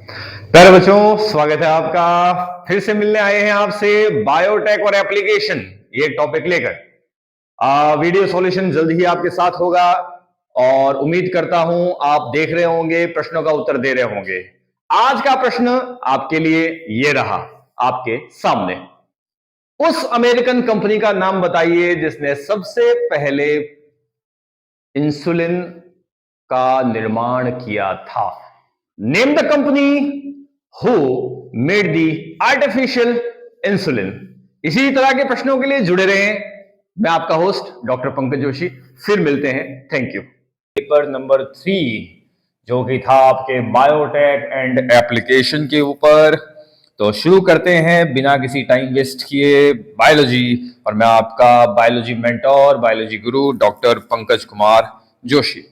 प्यारे बच्चों, स्वागत है आपका। फिर से मिलने आए हैं आपसे बायोटेक और एप्लीकेशन ये टॉपिक लेकर। वीडियो सॉल्यूशन जल्द ही आपके साथ होगा और उम्मीद करता हूं आप देख रहे होंगे, प्रश्नों का उत्तर दे रहे होंगे। आज का प्रश्न आपके लिए ये रहा आपके सामने। उस अमेरिकन कंपनी का नाम बताइए जिसने सबसे पहले इंसुलिन का निर्माण किया था। Name the company who made the artificial insulin. इसी तरह के प्रश्नों के लिए जुड़े रहें। मैं आपका होस्ट डॉक्टर पंकज जोशी, फिर मिलते हैं। Thank you. पेपर नंबर 3 जो कि था आपके बायोटेक एंड एप्लीकेशन के ऊपर। तो शुरू करते हैं बिना किसी टाइम वेस्ट किए बायोलॉजी, और मैं आपका बायोलॉजी मेंटोर, बायोलॉजी गुरु डॉक्टर पंकज कुमार जोशी।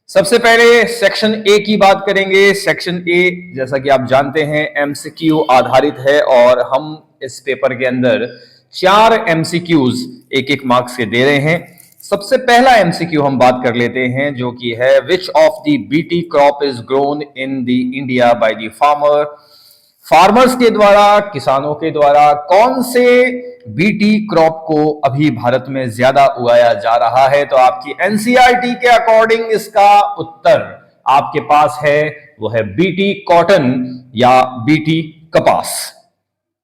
सबसे पहले सेक्शन ए की बात करेंगे। सेक्शन ए जैसा कि आप जानते हैं एमसीक्यू आधारित है और हम इस पेपर के अंदर 4 एमसीक्यूज एक मार्क्स के दे रहे हैं। सबसे पहला एमसीक्यू हम बात कर लेते हैं जो कि है which of the BT crop is grown in the India by the farmers के द्वारा, किसानों के द्वारा कौन से बीटी क्रॉप को अभी भारत में ज्यादा उगाया जा रहा है। तो आपकी एनसीईआरटी के अकॉर्डिंग इसका उत्तर आपके पास है, वो है बीटी कॉटन या बीटी कपास।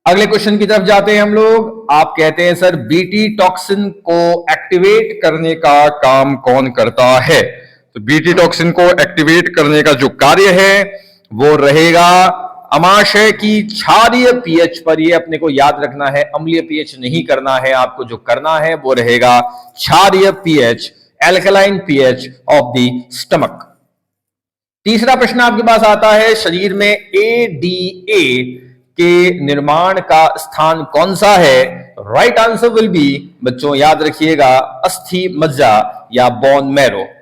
अगले क्वेश्चन की तरफ जाते हैं हम लोग। आप कहते हैं सर बीटी टॉक्सिन को एक्टिवेट करने का काम कौन करता है। तो बीटी टॉक्सिन को एक्टिवेट करने का जो कार्य है वो रहेगा अमाशय की क्षारीय पीएच पर। ये अपने को याद रखना है, अम्लीय पीएच नहीं करना है आपको। जो करना है वो रहेगा क्षारीय pH, alkaline pH of the stomach. तीसरा प्रश्न आपके पास आता है शरीर में एडीए के निर्माण का स्थान कौन सा है। राइट आंसर विल बी, बच्चों याद रखिएगा, अस्थि मज्जा या बोन मैरो।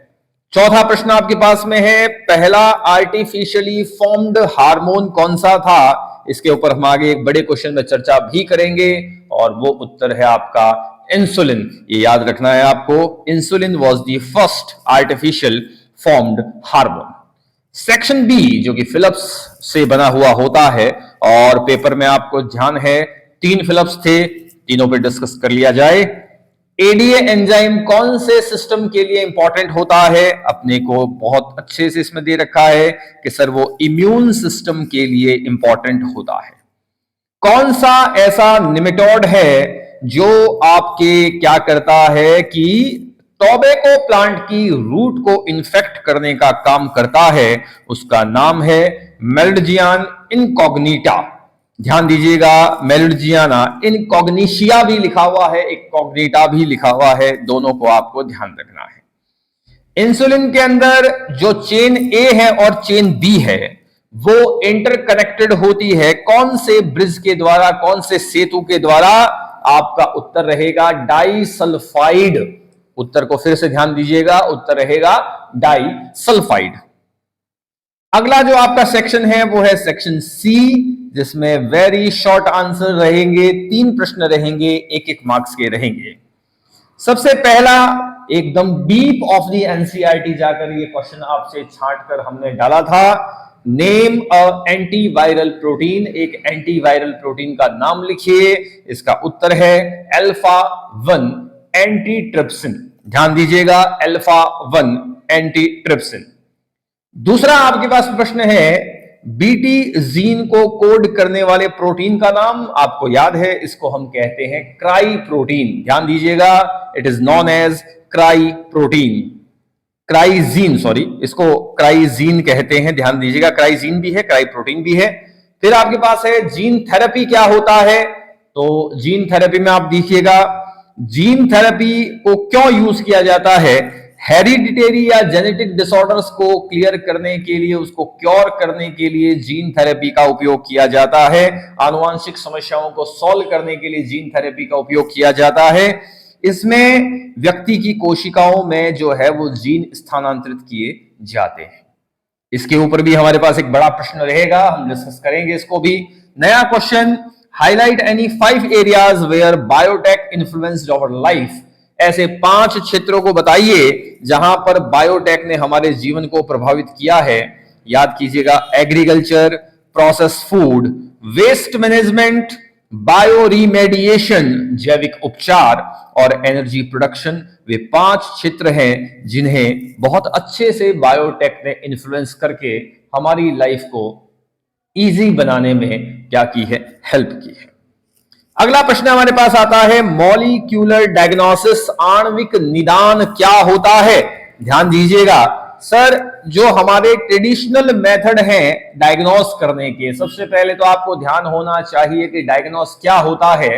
चौथा प्रश्न आपके पास में है पहला आर्टिफिशियली फॉर्म्ड हार्मोन कौन सा था। इसके ऊपर हम आगे एक बड़े क्वेश्चन में चर्चा भी करेंगे और वो उत्तर है आपका इंसुलिन। ये याद रखना है आपको, insulin was the first artificial formed hormone. Section B जो कि फिलिप्स से बना हुआ होता है और पेपर में आपको ध्यान है 3 फिलिप्स थे, तीनों पे डिस्कस कर लिया जाए। एडीए एंजाइम कौन से सिस्टम के लिए इंपॉर्टेंट होता है। अपने को बहुत अच्छे से इसमें दे रखा है कि सर वो इम्यून सिस्टम के लिए इंपॉर्टेंट होता है। कौन सा ऐसा निमेटोड है जो आपके क्या करता है कि टोबैको प्लांट की रूट को इन्फेक्ट करने का काम करता है। उसका नाम है मेलिडजियान इनकॉग्निटा। ध्यान दीजिएगा, मेलिडजियाना इनकॉग्निशिया भी लिखा हुआ है, इनकॉग्निटा भी लिखा हुआ है, दोनों को आपको ध्यान रखना है। इंसुलिन के अंदर जो चेन ए है और चेन बी है वो इंटरकनेक्टेड होती है कौन से ब्रिज के द्वारा, कौन से सेतु के द्वारा। आपका उत्तर रहेगा डाइसल्फाइड। उत्तर को फिर से ध्यान दीजिएगा, उत्तर रहेगा डाइसल्फाइड। अगला जो आपका सेक्शन है वो है सेक्शन सी जिसमें वेरी शॉर्ट आंसर रहेंगे, 3 प्रश्न रहेंगे, एक मार्क्स के रहेंगे। सबसे पहला एकदम डीप ऑफ द एनसीईआरटी जाकर ये क्वेश्चन आपसे छांट कर हमने डाला था। नेम अ एंटीवायरल प्रोटीन। एक एंटीवायरल प्रोटीन का नाम लिखिए। इसका उत्तर है अल्फा 1 एंटीट्रिप्सिन। ध्यान दीजिएगा, अल्फा 1 एंटीट्रिप्सिन। दूसरा आपके पास प्रश्न है बीटी जीन को कोड करने वाले प्रोटीन का नाम आपको याद है, इसको हम कहते हैं क्राई प्रोटीन। ध्यान दीजिएगा, it is known as cry protein, cry gene, sorry, इसको क्राइजीन कहते हैं। ध्यान दीजिएगा, क्राइजीन भी है, क्राई प्रोटीन भी है। फिर आपके पास है जीन थेरेपी क्या होता है। तो जीन थेरेपी में आप देखिएगा जीन थेरेपी को क्यों यूज किया जाता है। हेरिडिटेरी या जेनेटिक डिसऑर्डर्स को क्लियर करने के लिए, उसको क्योर करने के लिए जीन थेरेपी का उपयोग किया जाता है। आनुवांशिक समस्याओं को सॉल्व करने के लिए जीन थेरेपी का उपयोग किया जाता है। इसमें व्यक्ति की कोशिकाओं में जो है वो जीन स्थानांतरित किए जाते हैं। इसके ऊपर भी हमारे पास एक बड़ा प्रश्न रहेगा, हम डिस्कस करेंगे इसको भी। नया question, highlight any 5 areas where biotech influenced our life. ऐसे 5 क्षेत्रों को बताइए जहां पर बायोटेक ने हमारे जीवन को प्रभावित किया है। याद कीजिएगा, agriculture, process food, waste management, bioremediation जैविक उपचार और एनर्जी प्रोडक्शन, वे 5 क्षेत्र हैं जिन्हें बहुत अच्छे से बायोटेक ने इन्फ्लुएंस करके हमारी लाइफ को इजी बनाने में क्या की है, हेल्प की है। अगला प्रश्न हमारे पास आता है, मॉलिक्यूलर डायग्नोसिस आणविक निदान क्या होता है? ध्यान दीजिएगा सर, जो हमारे ट्रेडिशनल मेथड हैं डायग्नोस करने के, सबसे पहले तो आपको ध्यान होना चाहिए कि डायग्नोस क्या होता है।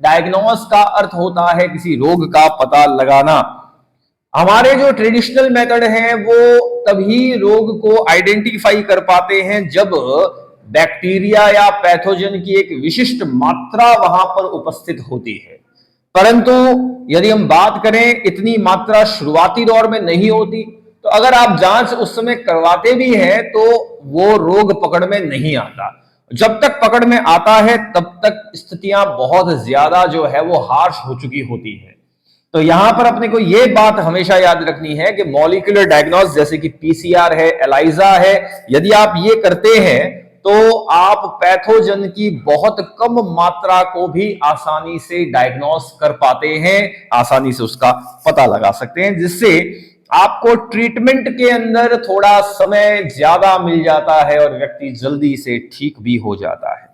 डायग्नोस का अर्थ होता है किसी रोग का पता लगाना। हमारे जो ट्रेडिशनल मेथड हैं वो तभी रोग को आइडेंटिफाई कर पाते हैं जब बैक्टीरिया या पैथोजन की एक विशिष्ट मात्रा वहां पर उपस्थित होती है, परंतु यदि हम बात करें इतनी मात्रा शुरुआती दौर में नहीं होती, तो अगर आप जांच उस समय करवाते भी हैं तो वो रोग पकड़ में नहीं आता। जब तक पकड़ में आता है तब तक स्थितियां बहुत ज्यादा जो है वो हार्श हो चुकी होती है। तो यहां पर अपने को ये बात हमेशा याद रखनी है कि मॉलिक्यूलर डायग्नोस जैसे कि पीसीआर है, एलाइजा है, यदि आप ये करते हैं तो आप पैथोजन की बहुत कम मात्रा को भी आसानी से डायग्नोस कर पाते हैं, आसानी से उसका पता लगा सकते हैं, जिससे आपको ट्रीटमेंट के अंदर थोड़ा समय ज्यादा मिल जाता है और व्यक्ति जल्दी से ठीक भी हो जाता है।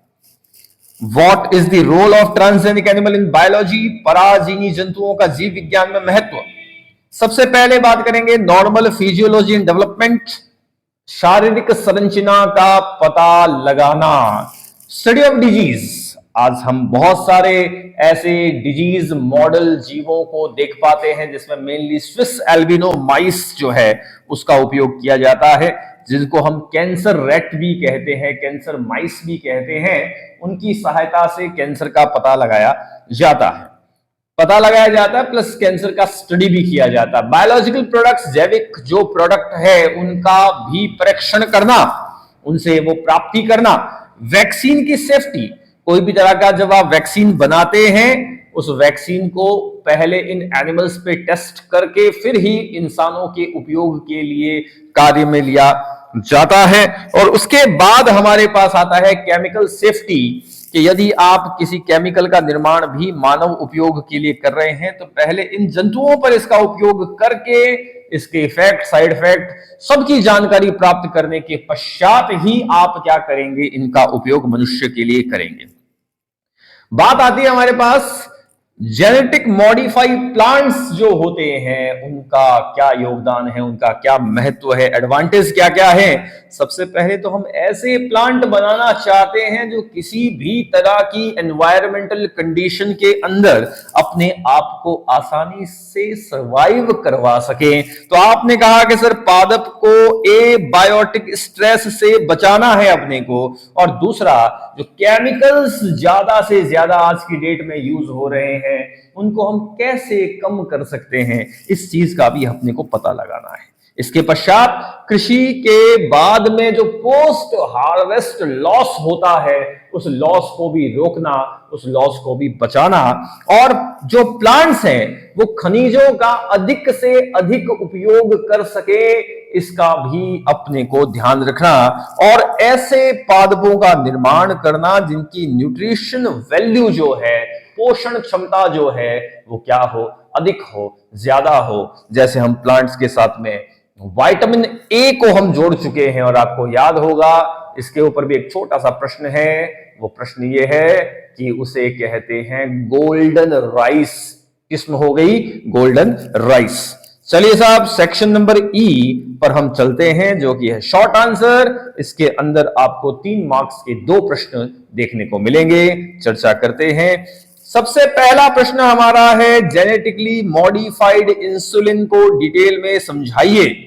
What is the role of transgenic animal in biology? पराजीवी जंतुओं का जीव विज्ञान में महत्व। सबसे पहले बात करेंगे नॉर्मल फिजियोलॉजी एंड डेवलपमेंट, शारीरिक संरचना का पता लगाना, स्टडी ऑफ डिजीज। आज हम बहुत सारे ऐसे डिजीज मॉडल जीवों को देख पाते हैं जिसमें मेनली स्विस एल्बिनो माइस जो है उसका उपयोग किया जाता है, जिनको हम कैंसर रैट भी कहते हैं, कैंसर माइस भी कहते हैं। उनकी सहायता से कैंसर का पता लगाया जाता है, प्लस कैंसर का स्टडी भी किया जाता है। बायोलॉजिकल प्रोडक्ट्स, जैविक जो प्रोडक्ट है उनका भी परीक्षण करना, उनसे वो प्राप्ति करना। वैक्सीन की सेफ्टी, कोई भी तरह का जब आप वैक्सीन बनाते हैं उस वैक्सीन को पहले इन एनिमल्स पे टेस्ट करके फिर ही इंसानों के उपयोग के लिए कार्य में लिया जाता है। और उसके बाद हमारे पास आता है केमिकल सेफ्टी, कि यदि आप किसी केमिकल का निर्माण भी मानव उपयोग के लिए कर रहे हैं तो पहले इन जंतुओं पर इसका उपयोग करके इसके इफेक्ट, साइड इफेक्ट सबकी जानकारी प्राप्त करने के पश्चात ही आप क्या करेंगे, इनका उपयोग मनुष्य के लिए करेंगे। बात आती है हमारे पास जेनेटिक मॉडिफाइड प्लांट्स जो होते हैं उनका क्या योगदान है, उनका क्या महत्व है, एडवांटेज क्या क्या है। सबसे पहले तो हम ऐसे प्लांट बनाना चाहते हैं जो किसी भी तरह की एनवायरमेंटल कंडीशन के अंदर अपने आप को आसानी से सर्वाइव करवा सके। तो आपने कहा कि सर पादप को एबायोटिक स्ट्रेस से बचाना है अपने को, और दूसरा जो केमिकल्स ज्यादा से ज्यादा आज की डेट में यूज हो रहे हैं उनको हम कैसे कम कर सकते हैं, इस चीज का भी अपने को पता लगाना है। इसके पश्चात कृषि के बाद में जो पोस्ट हार्वेस्ट लॉस होता है उस लॉस को भी रोकना, उस लॉस को भी बचाना, और जो प्लांट्स हैं वो खनिजों का अधिक से अधिक उपयोग कर सके इसका भी अपने को ध्यान रखना, और ऐसे पादपों का निर्माण करना जिनकी न्यूट्रिशन वैल्यू जो है, पोषण क्षमता जो है वो क्या हो, अधिक हो, ज्यादा हो। जैसे हम प्लांट्स के साथ में विटामिन ए को हम जोड़ चुके हैं, और आपको याद होगा इसके ऊपर भी एक छोटा सा प्रश्न है। वो प्रश्न ये है कि उसे कहते हैं गोल्डन राइस। किस्म हो गई गोल्डन राइस। चलिए साहब, सेक्शन नंबर ई पर हम चलते हैं जो कि है शॉर्ट आंसर। इसके अंदर आपको 3 मार्क्स के 2 प्रश्न देखने को मिलेंगे। चर्चा करते हैं। सबसे पहला प्रश्न हमारा है, जेनेटिकली मॉडिफाइड इंसुलिन को डिटेल में समझाइए।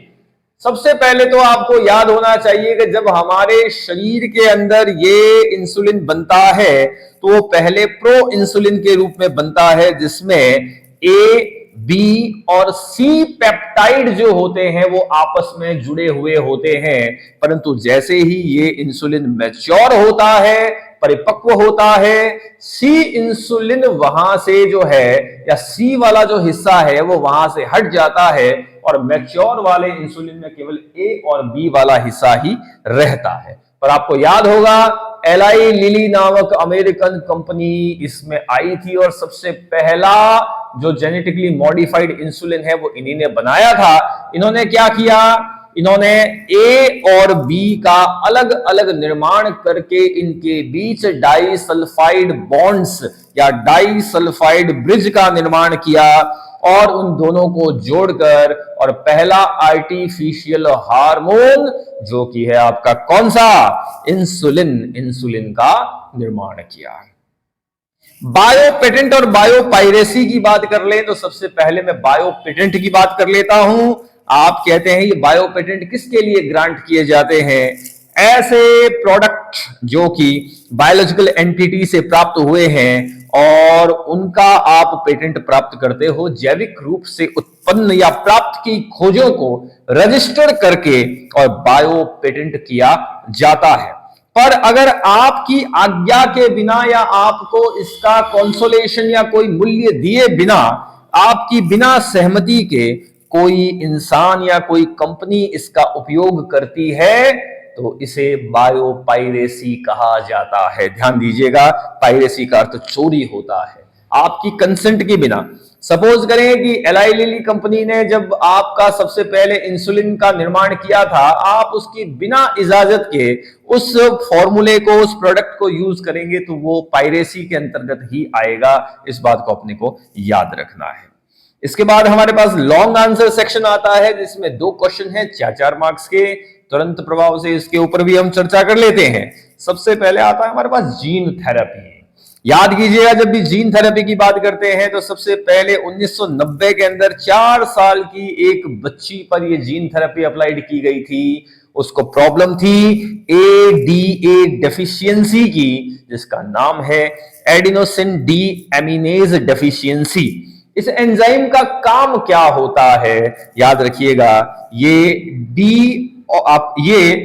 सबसे पहले तो आपको याद होना चाहिए कि जब हमारे शरीर के अंदर ये इंसुलिन बनता है तो वो पहले प्रो इंसुलिन के रूप में बनता है, जिसमें ए, बी और सी पेप्टाइड जो होते हैं वो आपस में जुड़े हुए होते हैं। परंतु जैसे ही ये इंसुलिन मैच्योर होता है, परिपक्व होता है, सी इंसुलिन वहां से जो है, या सी वाला जो हिस्सा है वो वहां से हट जाता है, और मैच्योर वाले इंसुलिन में केवल ए और बी वाला हिस्सा ही रहता है। पर आपको याद होगा एलाई लिली नामक अमेरिकन कंपनी इसमें आई थी और सबसे पहला जो जेनेटिकली मॉडिफाइड इंसुलिन है वो इन्हीं ने बनाया था। इन्होंने क्या किया, इन्होंने ए और बी का अलग अलग निर्माण करके इनके बीच डाइसल्फाइड बॉन्ड्स या डाइसल्फाइड ब्रिज का निर्माण किया और उन दोनों को जोड़कर और पहला आर्टिफिशियल हार्मोन जो कि है आपका कौन सा, इंसुलिन का निर्माण किया। बायो पेटेंट और बायो पायरेसी की बात कर ले तो सबसे पहले मैं बायो पेटेंट की बात कर लेता हूं। आप कहते हैं ये बायो पेटेंट किसके लिए ग्रांट किए जाते हैं, ऐसे प्रोडक्ट जो कि बायोलॉजिकल एंटिटी से प्राप्त हुए हैं और उनका आप पेटेंट प्राप्त करते हो जैविक रूप से उत्पन्न या प्राप्त की खोजों को रजिस्टर करके और बायो पेटेंट किया जाता है। पर अगर आपकी आज्ञा के बिना या आपको इसका कंसोलेशन या कोई मूल्य दिए बिना, आपकी बिना सहमति के कोई इंसान या कोई कंपनी इसका उपयोग करती है तो इसे बायो पायरेसी कहा जाता है। ध्यान दीजिएगा, पायरेसी का अर्थ चोरी होता है आपकी कंसेंट के बिना। सपोज करें कि एलाई लिली कंपनी ने जब आपका सबसे पहले इंसुलिन का निर्माण किया था, आप उसकी बिना इजाजत के उस फॉर्मूले को, उस प्रोडक्ट को यूज करेंगे तो वो पायरेसी के अंतर्गत ही आएगा। इस बात को अपने को याद रखना है। इसके बाद हमारे पास लॉन्ग आंसर सेक्शन आता है जिसमें 2 क्वेश्चन है 4-4 मार्क्स के। तुरंत प्रभाव से इसके ऊपर भी हम चर्चा कर लेते हैं। सबसे पहले आता है हमारे पास जीन थेरेपी। याद कीजिएगा, जब भी जीन थेरेपी की बात करते हैं तो सबसे पहले 1990 के अंदर 4 साल की एक बच्ची पर यह जीन थेरेपी अप्लाइड की गई थी। उसको प्रॉब्लम थी ADA डेफिशिएंसी की, जिसका नाम है एडिनोसिन डी एमिनेज डेफिशिएंसी। इस एंजाइम का काम क्या होता है, याद रखिएगा, ये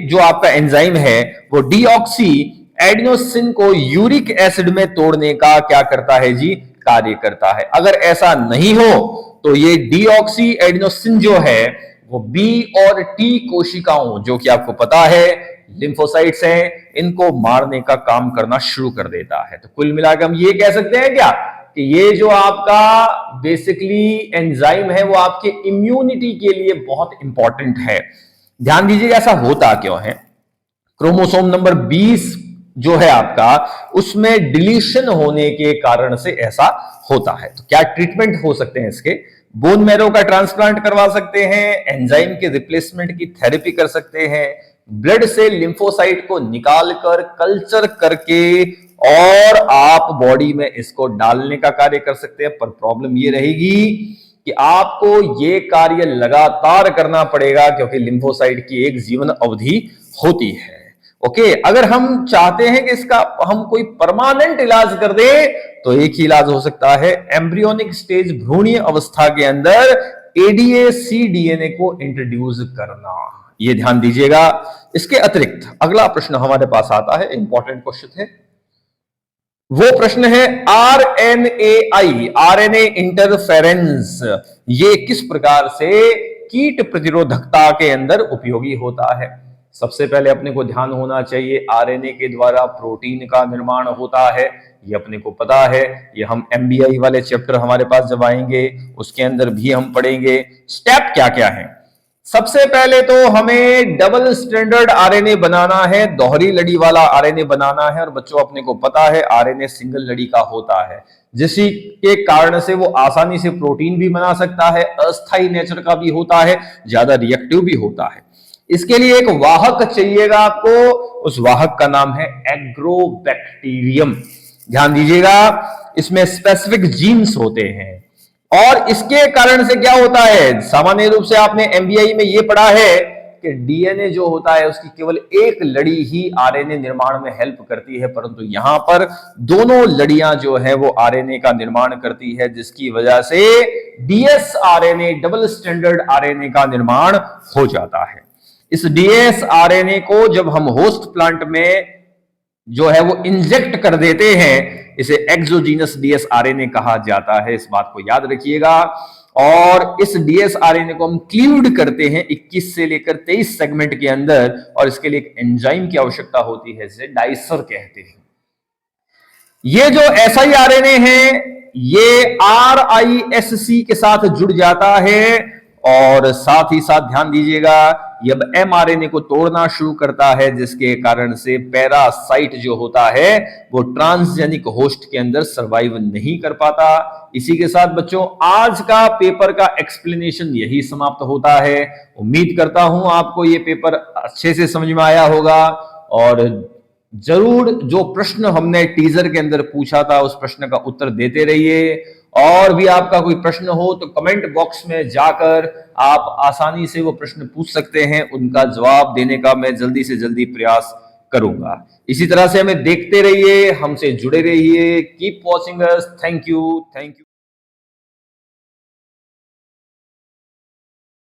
जो आपका एंजाइम है वो डीऑक्सी एडिनोसिन को यूरिक एसिड में तोड़ने का क्या करता है जी, कार्य करता है। अगर ऐसा नहीं हो तो ये डीऑक्सी एडिनोसिन जो है वो बी और टी कोशिकाओं, जो कि आपको पता है लिम्फोसाइट्स हैं, इनको मारने का काम करना शुरू कर देता है। तो कुल मिलाकर हम ये कह सकते हैं क्या कि ये जो आपका बेसिकली एंजाइम है वो आपके इम्यूनिटी के लिए बहुत इंपॉर्टेंट है। ध्यान दीजिएगा ऐसा होता क्यों है। क्रोमोसोम नंबर 20 जो है आपका, उसमें डिलीशन होने के कारण से ऐसा होता है। तो क्या ट्रीटमेंट हो सकते हैं इसके, बोन मैरो का ट्रांसप्लांट करवा सकते हैं, एंजाइम के रिप्लेसमेंट की थेरेपी कर सकते हैं, ब्लड से लिम्फोसाइट को निकालकर कल्चर करके और आप बॉडी में इसको डालने का कार्य कर सकते हैं। पर प्रॉब्लम ये रहेगी कि आपको ये कार्य लगातार करना पड़ेगा क्योंकि लिम्फोसाइट की एक जीवन अवधि होती है। ओके, अगर हम चाहते हैं कि इसका हम कोई परमानेंट इलाज कर दें तो एक ही इलाज हो सकता है, एम्ब्रियोनिक स्टेज भ्रूणीय अवस्था के अंदर ADA-cDNA को इंट्रोड्यूस करना। ये ध्यान दीजिएगा। इसके अतिरिक्त अगला प्रश्न हमारे पास आता है, इंपॉर्टेंट क्वेश्चन है, वो प्रश्न है RNAi इंटरफेरेंस, ये किस प्रकार से कीट प्रतिरोधकता के अंदर उपयोगी होता है। सबसे पहले अपने को ध्यान होना चाहिए RNA के द्वारा प्रोटीन का निर्माण होता है, ये अपने को पता है। ये हम MBI वाले चैप्टर हमारे पास जब आएंगे उसके अंदर भी हम पढ़ेंगे स्टेप क्या क्या है। सबसे पहले तो हमें डबल स्टैंडर्ड RNA बनाना है, दोहरी लड़ी वाला RNA बनाना है। और बच्चों अपने को पता है RNA सिंगल लड़ी का होता है, जिसी के कारण से वो आसानी से प्रोटीन भी बना सकता है, अस्थायी नेचर का भी होता है, ज्यादा रिएक्टिव भी होता है। इसके लिए एक वाहक चाहिएगा आपको, उस वाहक का नाम है एग्रोबैक्टीरियम। ध्यान दीजिएगा, इसमें स्पेसिफिक जीन्स होते हैं और इसके कारण से क्या होता है, सामान्य रूप से आपने MBI में यह पढ़ा है कि DNA जो होता है उसकी केवल एक लड़ी ही RNA निर्माण में हेल्प करती है, परंतु यहां पर दोनों लड़ियां जो है वो RNA का निर्माण करती है, जिसकी वजह से dsRNA डबल स्टैंडर्ड RNA का निर्माण हो जाता है। इस dsRNA को जब हम होस्ट प्लांट में जो है वो इंजेक्ट कर देते हैं, इसे एक्सोजीनस dsRNA कहा जाता है। इस बात को याद रखिएगा। और इस डीएसआरएनए को हम क्लीव्ड करते हैं 21 से लेकर 23 सेगमेंट के अंदर, और इसके लिए एक एंजाइम की आवश्यकता होती है जिसे डाइसर कहते हैं। ये जो siRNA है ये RISC के साथ जुड़ जाता है, और साथ ही साथ ध्यान दीजिएगा ये अब mRNA को तोड़ना शुरू करता है, जिसके कारण से पैरासाइट जो होता है वो ट्रांसजेनिक होस्ट के अंदर सरवाइव नहीं कर पाता। इसी के साथ बच्चों आज का पेपर का एक्सप्लेनेशन यही समाप्त होता है। उम्मीद करता हूं आपको ये पेपर अच्छे से समझ में आया होगा, और जरूर जो प्रश्न हमने टीजर के अंदर पूछा था उस प्रश्न का उत्तर देते रहिए। और भी आपका कोई प्रश्न हो तो कमेंट बॉक्स में जाकर आप आसानी से वो प्रश्न पूछ सकते हैं, उनका जवाब देने का मैं जल्दी से जल्दी प्रयास करूंगा। इसी तरह से हमें देखते रहिए, हमसे जुड़े रहिए। Keep watching us. Thank you.